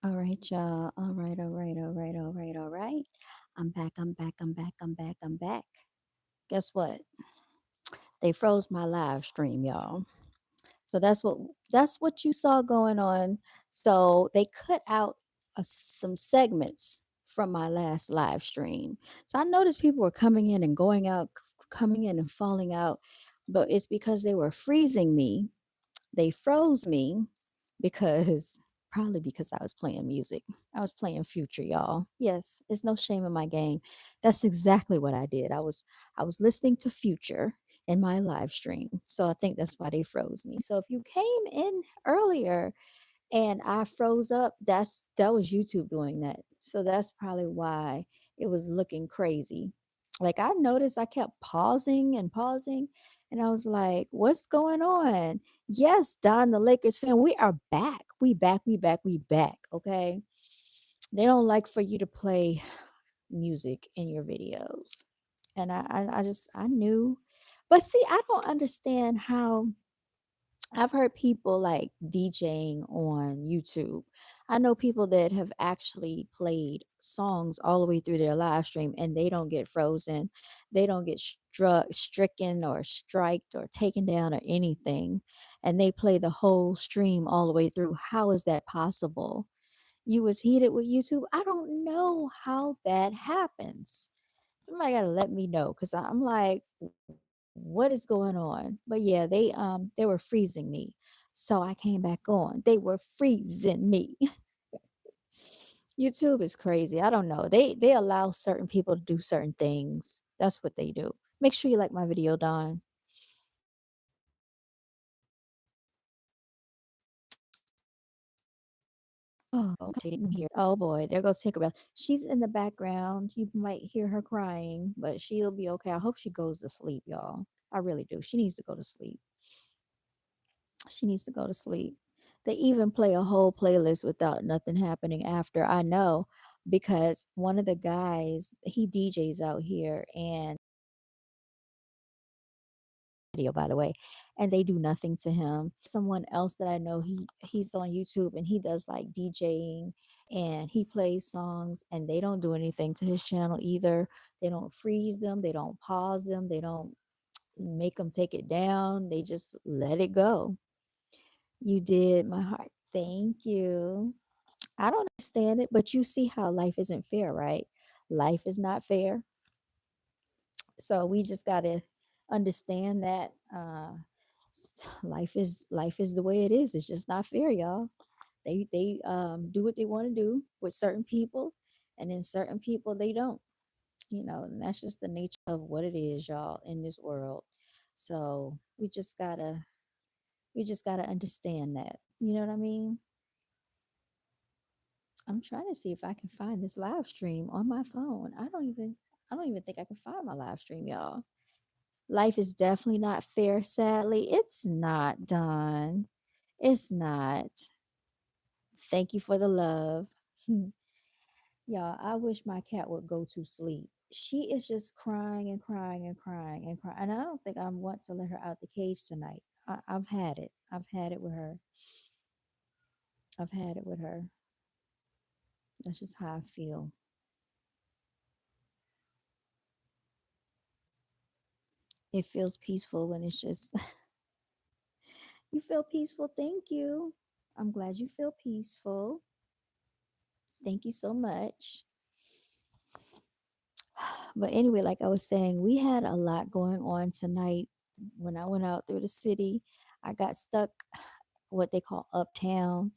All right, y'all. All right, all right, all right, all right, all right. I'm back, I'm back, I'm back, I'm back, I'm back. Guess what? They froze my live stream, y'all. So that's what you saw going on. So they cut out some segments from my last live stream. So I noticed people were coming in and going out, coming in and falling out, but it's because they were freezing me. They froze me because probably because I was playing music. I was playing Future, y'all. Yes, it's no shame in my game. That's exactly what I did. I was listening to Future in my live stream. So I think that's why they froze me. So if you came in earlier and I froze up, that was YouTube doing that. So that's probably why it was looking crazy. Like I noticed I kept pausing and pausing and I was like, "What's going on?" Yes, Don the Lakers fan, we are back. We back, we back, we back, okay? They don't like for you to play music in your videos. And I knew. But see, I don't understand how I've heard people like DJing on YouTube. I know people that have actually played songs all the way through their live stream and they don't get frozen. They don't get stricken or striked or taken down or anything. And they play the whole stream all the way through. How is that possible? You was heated with YouTube? I don't know how that happens. Somebody got to let me know because I'm like, what is going on? But yeah, they were freezing me. So I came back on. They were freezing me. YouTube is crazy. I don't know. They allow certain people to do certain things. That's what they do. Make sure you like my video, Don. Oh, okay, didn't hear. Oh boy, there goes Tinkerbell. She's in the background. You might hear her crying, but she'll be okay. I hope she goes to sleep, y'all. I really do. She needs to go to sleep. She needs to go to sleep. They even play a whole playlist without nothing happening after. I know because one of the guys, he DJs out here and video by the way, and they do nothing to him. Someone else that I know, he's on YouTube and he does like DJing and he plays songs and they don't do anything to his channel either. They don't freeze them, they don't pause them, they don't make them take it down. They just let it go. You did my heart. Thank you. I don't understand it, but you see how life isn't fair, right? Life is not fair. So we just got to understand that life is the way it is. It's just not fair, y'all. They do what they want to do with certain people, and then certain people they don't. And that's just the nature of what it is, y'all, in this world. So we just gotta understand that. You know what I mean? I'm trying to see if I can find this live stream on my phone. I don't even think I can find my live stream, y'all. Life is definitely not fair, sadly. It's not done. It's not. Thank you for the love. Y'all, I wish my cat would go to sleep. She is just crying and crying and crying and crying. And I don't think I want to let her out the cage tonight. I've had it. I've had it with her. I've had it with her. That's just how I feel. It feels peaceful when it's just you feel peaceful. Thank you. I'm glad you feel peaceful. Thank you so much. But anyway, like I was saying, we had a lot going on tonight. When I went out through the city, I got stuck what they call uptown.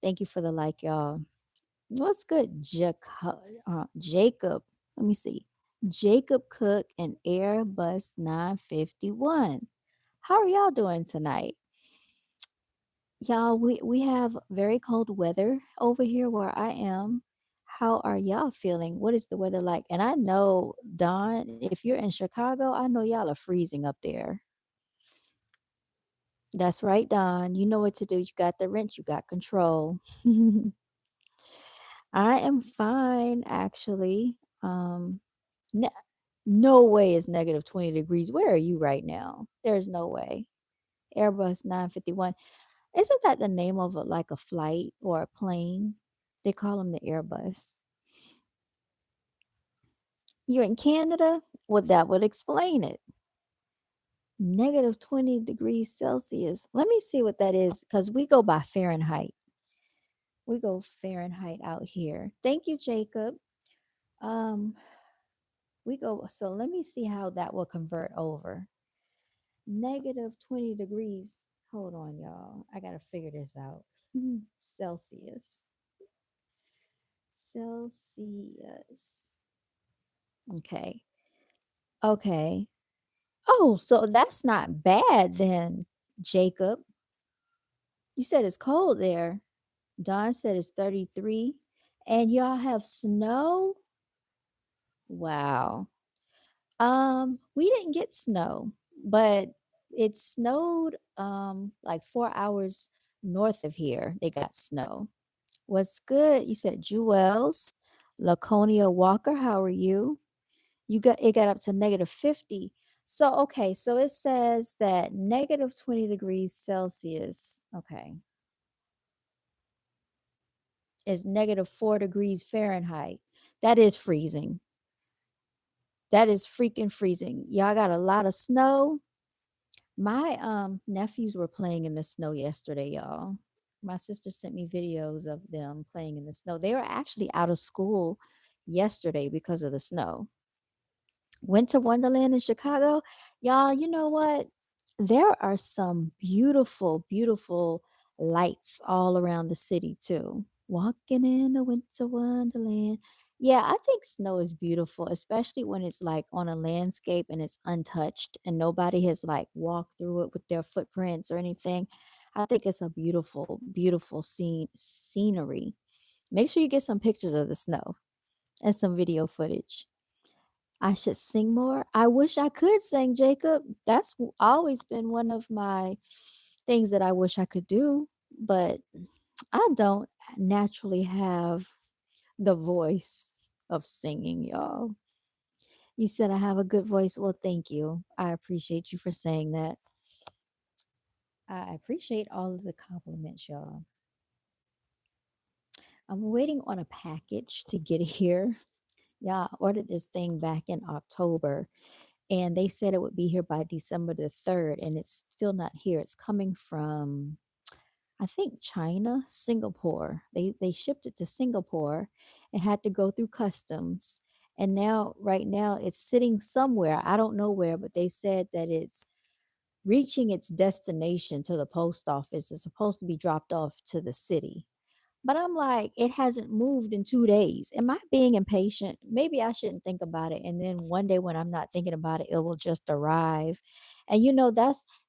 Thank you for the like, y'all. What's good, Jacob? Let me see. Jacob Cook and Airbus 951. How are y'all doing tonight? Y'all, we have very cold weather over here where I am. How are y'all feeling? What is the weather like? And I know, Don, if you're in Chicago, I know y'all are freezing up there. That's right, Don. You know what to do. You got the wrench, you got control. I am fine, actually. Ne- no way is negative 20 degrees. Where are you right now? There's no way. Airbus 951. Isn't that the name of like a flight or a plane? They call them the Airbus. You're in Canada? Well, that would explain it. Negative 20 degrees Celsius. Let me see what that is because we go by Fahrenheit. We go Fahrenheit out here. Thank you, Jacob. Um, we go, so let me see how that will convert over. Negative 20 degrees. Hold on, y'all. I got to figure this out. Celsius. Celsius. Okay. Okay. Oh, so that's not bad then, Jacob. You said it's cold there. Don said it's 33. And y'all have snow? Wow. We didn't get snow, but it snowed like 4 hours north of here. They got snow. What's good? You said Jewels, Laconia Walker, how are you? It got up to negative 50. So okay, so it says that negative 20 degrees Celsius, okay, is negative 4 degrees Fahrenheit. That is freezing. That is freaking freezing. Y'all got a lot of snow. My nephews were playing in the snow yesterday, y'all. My sister sent me videos of them playing in the snow. They were actually out of school yesterday because of the snow. Winter Wonderland in Chicago. Y'all, you know what? There are some beautiful, beautiful lights all around the city too. Walking in a winter wonderland. Yeah, I think snow is beautiful, especially when it's like on a landscape and it's untouched and nobody has like walked through it with their footprints or anything. I think it's a beautiful, beautiful scenery. Make sure you get some pictures of the snow and some video footage. I should sing more. I wish I could sing, Jacob. That's always been one of my things that I wish I could do, but I don't naturally have the voice of singing, y'all. You said I have a good voice. Well, thank you. I appreciate you for saying that. I appreciate all of the compliments, y'all. I'm waiting on a package to get here. Yeah, I ordered this thing back in October and they said it would be here by December the 3rd, and it's still not here. It's coming from, I think, China, Singapore. They shipped it to Singapore. It had to go through customs, and now, right now, it's sitting somewhere. I don't know where, but they said that it's reaching its destination to the post office. It's supposed to be dropped off to the city. But I'm like, it hasn't moved in 2 days. Am I being impatient? Maybe I shouldn't think about it. And then one day when I'm not thinking about it, it will just arrive. And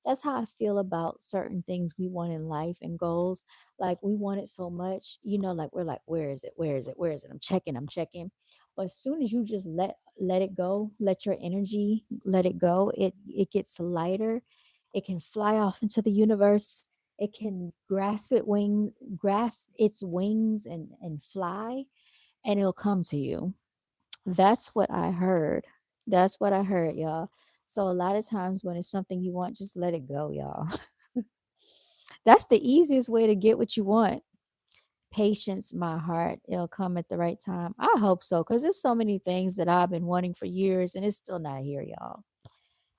that's how I feel about certain things we want in life and goals. Like we want it so much, like we're like, where is it? Where is it? Where is it? I'm checking, I'm checking. But as soon as you just let it go, let your energy let it go, it gets lighter. It can fly off into the universe. It can grasp its wings and fly, and it'll come to you. That's what I heard. That's what I heard, y'all. So a lot of times when it's something you want, just let it go, y'all. That's the easiest way to get what you want. Patience, my heart. It'll come at the right time. I hope so, because there's so many things that I've been wanting for years and it's still not here, y'all.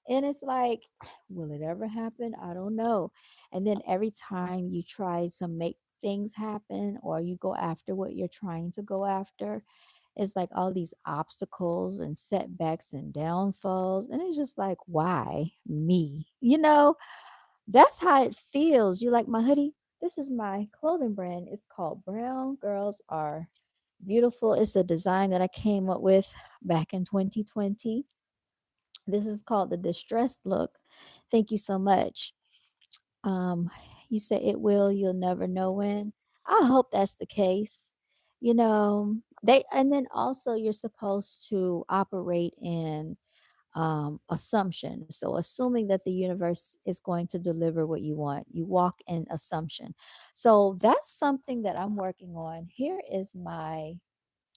And it's like, will it ever happen? I don't know. And then every time you try to make things happen or you go after what you're trying to go after, it's like all these obstacles and setbacks and downfalls. And it's just like, why me? That's how it feels. You like my hoodie? This is my clothing brand. It's called Brown Girls Are Beautiful. It's a design that I came up with back in 2020. This is called the distressed look. Thank you so much. Um, you said it will, you'll never know when. I hope that's the case. And then also you're supposed to operate in assumption. So assuming that the universe is going to deliver what you want, you walk in assumption. So that's something that I'm working on. Here is my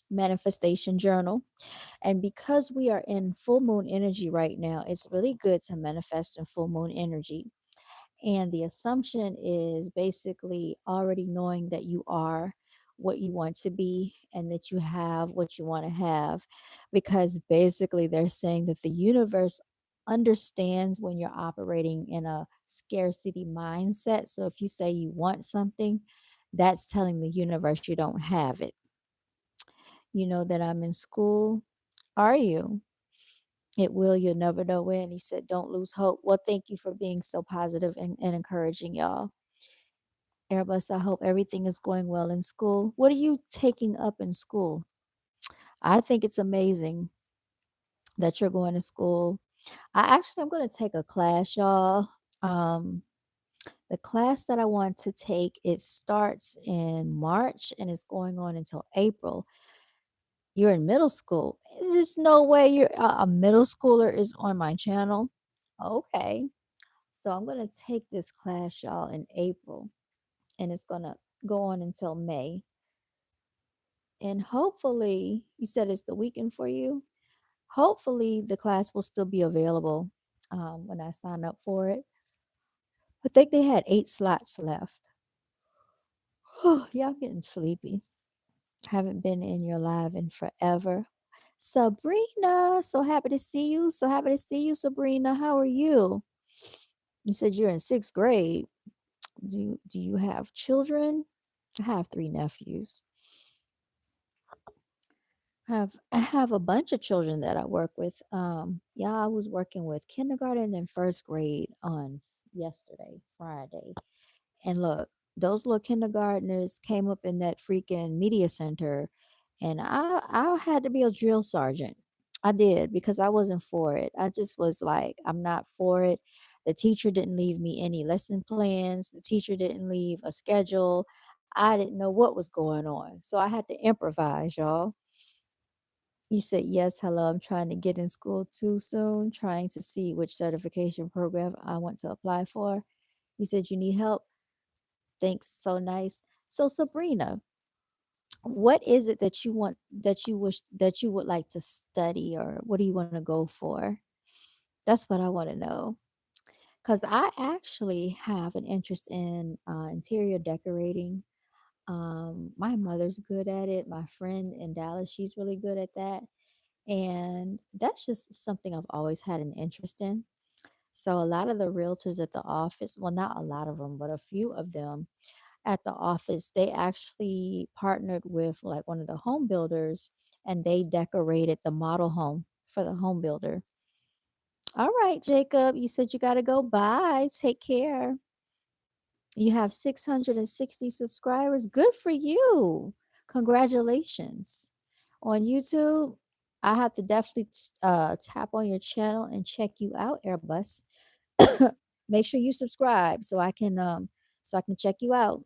manifestation journal. And because we are in full moon energy right now, it's really good to manifest in full moon energy. And the assumption is basically already knowing that you are what you want to be and that you have what you want to have, because basically they're saying that the universe understands when you're operating in a scarcity mindset. So if you say you want something, that's telling the universe you don't have it. You know that I'm in school. Are you? It will. You'll never know when. He said, don't lose hope. Well, thank you for being so positive and encouraging, y'all. Airbus, I hope everything is going well in school. What are you taking up in school? I think it's amazing that you're going to school. I'm going to take a class, y'all. Um, the class that I want to take, it starts in March and it's going on until April. You're in middle school. There's no way you're a middle schooler is on my channel. Okay. So I'm going to take this class, y'all, in April, and it's going to go on until May. And hopefully, you said it's the weekend for you. Hopefully, the class will still be available when I sign up for it. I think they had 8 slots left. Oh, yeah, I'm getting sleepy. Haven't been in your live in forever. Sabrina, so happy to see you. So happy to see you, Sabrina. How are you? You said you're in 6th grade. Do you have children? I have 3 nephews. I have a bunch of children that I work with. Yeah, I was working with kindergarten and 1st grade on yesterday, Friday. And look, those little kindergartners came up in that freaking media center, and I had to be a drill sergeant. I did, because I wasn't for it. I just was like, I'm not for it. The teacher didn't leave me any lesson plans. The teacher didn't leave a schedule. I didn't know what was going on. So I had to improvise, y'all. You said, yes, hello. I'm trying to get in school too soon, trying to see which certification program I want to apply for. You said you need help. Thanks. So nice. So Sabrina, what is it that you want, that you wish that you would like to study, or what do you want to go for? That's what I want to know. Because I actually have an interest in interior decorating. My mother's good at it. My friend in Dallas, she's really good at that. And that's just something I've always had an interest in. So a lot of the realtors at the office, well, not a lot of them, but a few of them at the office, they actually partnered with like one of the home builders, and they decorated the model home for the home builder. All right, Jacob, you said you got to go. Bye. Take care. You have 660 subscribers. Good for you. Congratulations. On YouTube, I have to definitely tap on your channel and check you out, Airbus. Make sure you subscribe so I can check you out.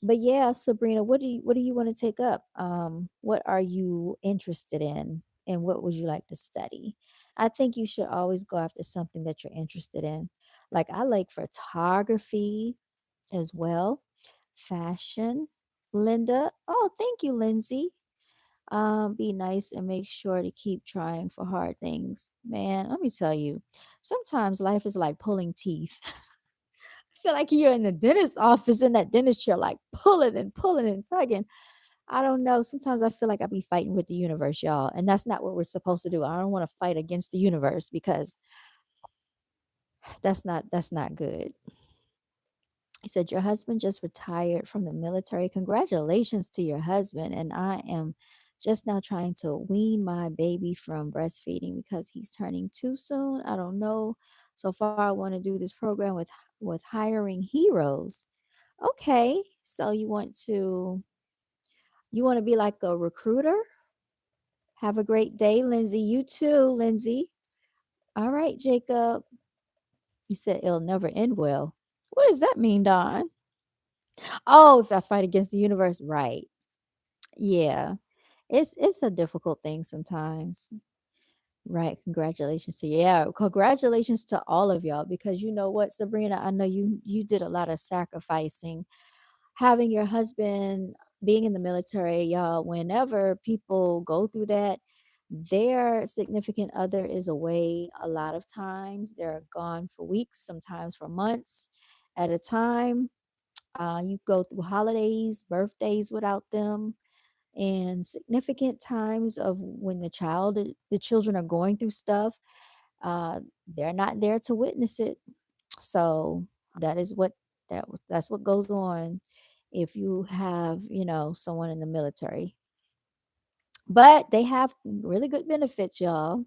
But yeah, Sabrina, what do you want to take up? What are you interested in, and what would you like to study? I think you should always go after something that you're interested in. Like I like photography as well, fashion. Linda, oh, thank you, Lindsay. Be nice and make sure to keep trying for hard things. Man, let me tell you, sometimes life is like pulling teeth. I feel like you're in the dentist office in that dentist chair, like pulling and tugging. I don't know. Sometimes I feel like I be fighting with the universe, y'all. And that's not what we're supposed to do. I don't want to fight against the universe, because that's not good. He said, your husband just retired from the military. Congratulations to your husband. And I am just now trying to wean my baby from breastfeeding because he's turning too soon. I don't know. So far, I want to do this program with hiring heroes. Okay. So you want to be like a recruiter? Have a great day, Lindsay. You too, Lindsay. All right, Jacob. You said it'll never end well. What does that mean, Don? Oh, if I fight against the universe, right? Yeah, it's a difficult thing sometimes. Right. Congratulations to you. Yeah, congratulations to all of y'all, because you know what, Sabrina, I know you did a lot of sacrificing. Having your husband being in the military, y'all, whenever people go through that, their significant other is away a lot of times. They're gone for weeks, sometimes for months at a time. You go through holidays, birthdays without them, and significant times of when the children are going through stuff. They're not there to witness it. So that is what that's what goes on if you have, someone in the military. But they have really good benefits, y'all.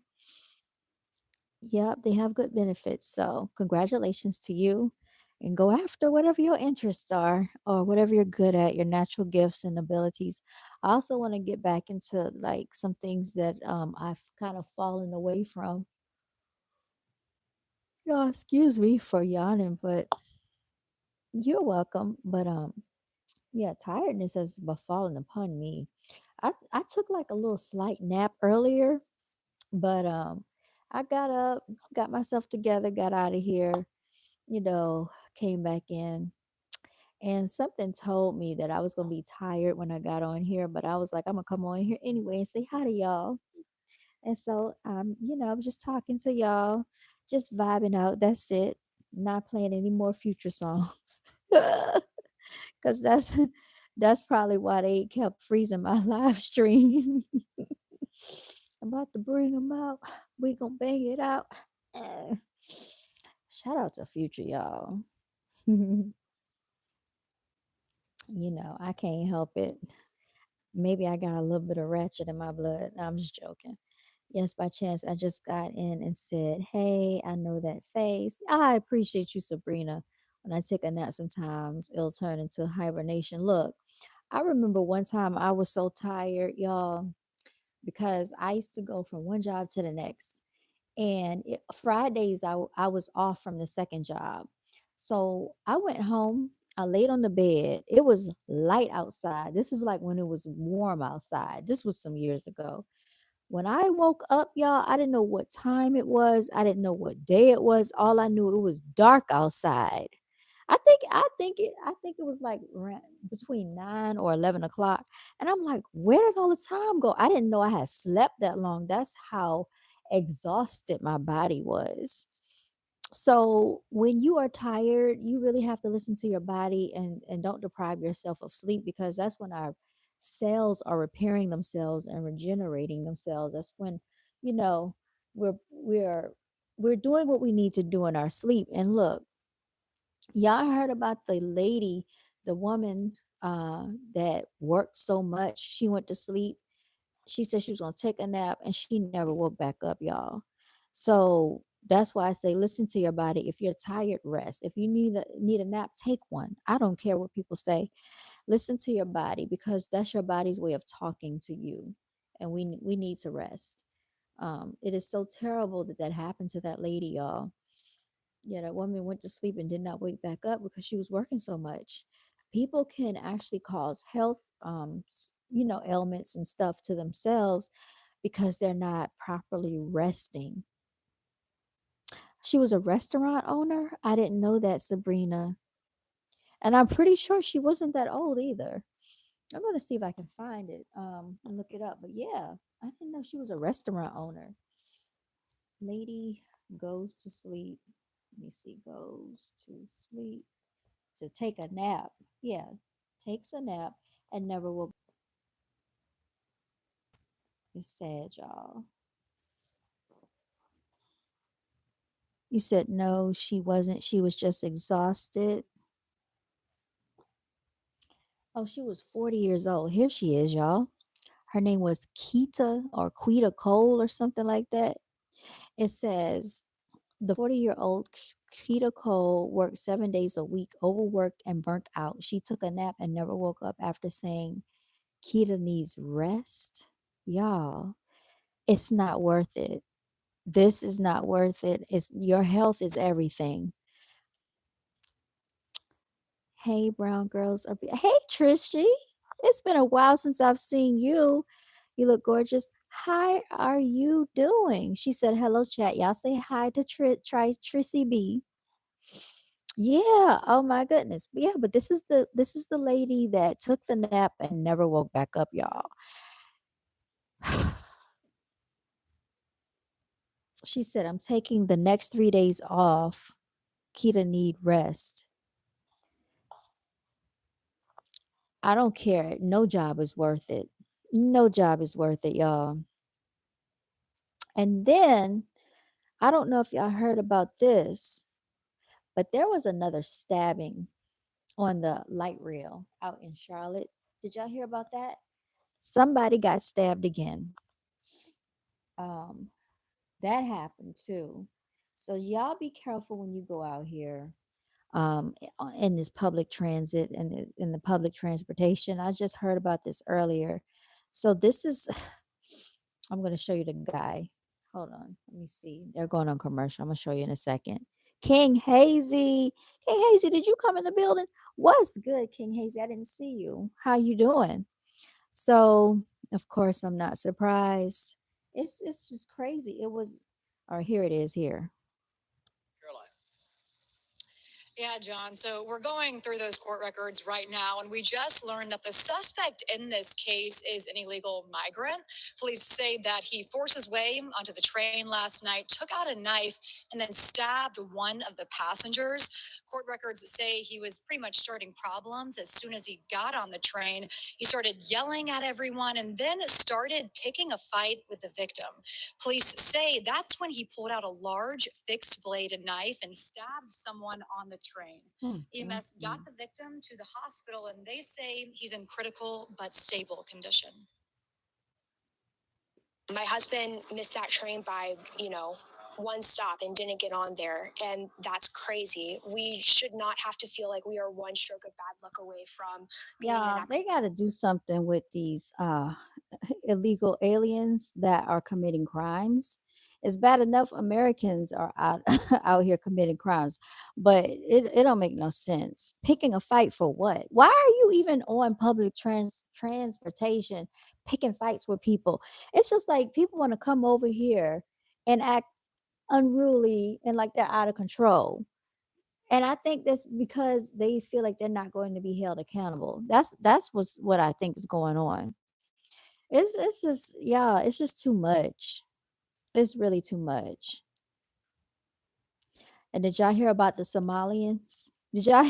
Yep, they have good benefits. So, congratulations to you, and go after whatever your interests are or whatever you're good at, your natural gifts and abilities. I also want to get back into like some things that I've kind of fallen away from. Oh, excuse me for yawning, but you're welcome. But yeah, tiredness has befallen upon me. I took like a little slight nap earlier, but I got up, got myself together, got out of here, came back in, and something told me that I was gonna be tired when I got on here, but I was like, I'm gonna come on here anyway and say hi to y'all. And so I'm just talking to y'all, just vibing out. That's it. Not playing any more future songs. Cause that's probably why they kept freezing my live stream. I'm about to bring them out. We gonna bang it out. Eh. Shout out to Future, y'all. I can't help it. Maybe I got a little bit of ratchet in my blood. No, I'm just joking. Yes, by chance, I just got in and said, "Hey, I know that face. I appreciate you, Sabrina. When I take a nap, sometimes it'll turn into hibernation. Look, I remember one time I was so tired, y'all, because I used to go from one job to the next. And Fridays, I was off from the second job. So I went home. I laid on the bed. It was light outside. This is like when it was warm outside. This was some years ago. When I woke up, y'all, I didn't know what time it was. I didn't know what day it was. All I knew, it was dark outside. I think it was like between 9 or 11 o'clock, and I'm like, where did all the time go? I didn't know I had slept that long. That's how exhausted my body was. So when you are tired, you really have to listen to your body, and don't deprive yourself of sleep, because that's when our cells are repairing themselves and regenerating themselves. That's when, you know, we're we're doing what we need to do in our sleep. And look, y'all heard about the woman that worked so much, she went to sleep. She said she was going to take a nap and she never woke back up, y'all. So that's why I say listen to your body. If you're tired, rest. If you need a nap, take one. I don't care what people say. Listen to your body, because that's your body's way of talking to you, and we need to rest. It is so terrible that happened to that lady, y'all. Yeah, that woman went to sleep and did not wake back up because she was working so much. People can actually cause health, ailments and stuff to themselves because they're not properly resting. She was a restaurant owner. I didn't know that, Sabrina. And I'm pretty sure she wasn't that old either. I'm going to see if I can find it and look it up. But yeah, I didn't know she was a restaurant owner. Lady goes to sleep. Let me see, goes to sleep to take a nap. Yeah, takes a nap and never will. It's sad, y'all. You said no, she wasn't. She was just exhausted. Oh, she was 40 years old. Here she is, y'all. Her name was Keita or Quita Cole or something like that. It says the 40-year-old Keita Cole worked 7 days a week, overworked and burnt out. She took a nap and never woke up after saying Keita needs rest. Y'all, it's not worth it. This is not worth it. It's your health is everything. Hey, brown girls are. Hey, Trishy. It's been a while since I've seen you. You look gorgeous. How are you doing? She said, "Hello, chat. Y'all say hi to Trissy B." Yeah. Oh my goodness. Yeah, but this is the lady that took the nap and never woke back up, y'all. She said, "I'm taking the next 3 days off. Kita need rest." I don't care. No job is worth it. No job is worth it, y'all. And then I don't know if y'all heard about this, but there was another stabbing on the light rail out in Charlotte. Did y'all hear about that? Somebody got stabbed again. Um, that happened too. So y'all be careful when you go out here in this public transit and in the public transportation. I just heard about this earlier. So this is I'm going to show you the guy. Hold on. Let me see. They're going on commercial. I'm going to show you in a second. King Hazy. King Hazy, did you come in the building? What's good, King Hazy? I didn't see you. How you doing? So, of course, I'm not surprised. It's just crazy. It was or here it is here. Yeah, John. So we're going through those court records right now, and we just learned that the suspect in this case is an illegal migrant. Police say that he forced his way onto the train last night, took out a knife, and then stabbed one of the passengers. Court records say he was pretty much starting problems as soon as he got on the train. He started yelling at everyone and then started picking a fight with the victim. Police say that's when he pulled out a large fixed bladed knife and stabbed someone on the train. EMS got the victim to the hospital and they say he's in critical but stable condition. My husband missed that train by, one stop and didn't get on there. And that's crazy. We should not have to feel like we are one stroke of bad luck away from being in an Yeah, they accident. got to do something with these illegal aliens that are committing crimes. It's bad enough Americans are out out here committing crimes, but it don't make no sense. Picking a fight for what? Why are you even on public transportation picking fights with people? It's just like people want to come over here and act unruly and like they're out of control. And I think that's because they feel like they're not going to be held accountable. That's what I think is going on. It's just yeah, it's just too much. It's really too much. And did y'all hear about the Somalians? Did y'all